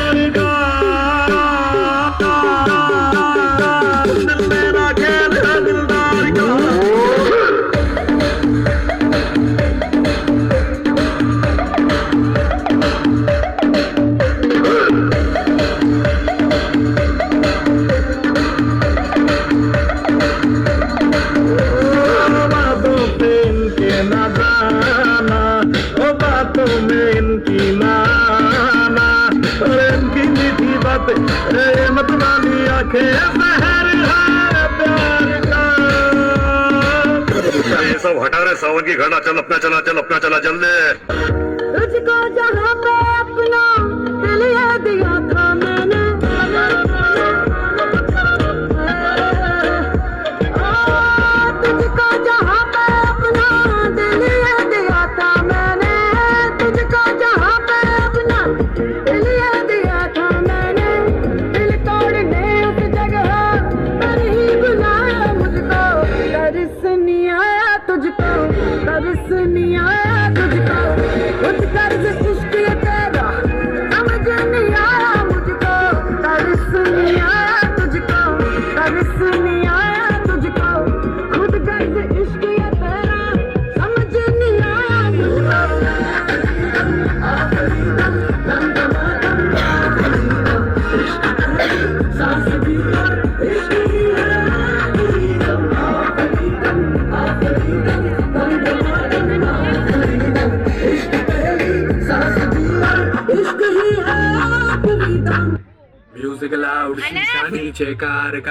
प्यार का दिल मेरा खेल है दिलदार का बातों पे इनके ना जाना ओ बातों में इनकी नाना और इनकी मीठी बातें ये मत वाली आंखें जहर है प्यार का ये सब हटा रहे सावन की घड़ा चल अपना चला जल्दी तुझको जहाँ पे अपना दिल ये दिया था मैंने तुझको जहाँ पे अपना दिल ये दिया था मैंने तुझको जहाँ पे अपना दिल ये दिया था मैंने दिल तोड़ने उस जगह पर ही बुलाया मुझको तरस नहीं आया तुझको तरस नहीं आया तुझको कुछ कर्ज इश्क ये तेरा समझ नहीं आया मुझको तरस नहीं आया तुझको तरस नहीं आया तुझको खुद कर्ज इश्क ये तेरा समझ नहीं आया मुझको सांस भी इश्क ही है आखिरी दम आखिरी दम आखिरी दम इश्क तेरी सांस भी इश्क ही है आखिरी दम म्यूजिक लाउड शीशा नीचे कार का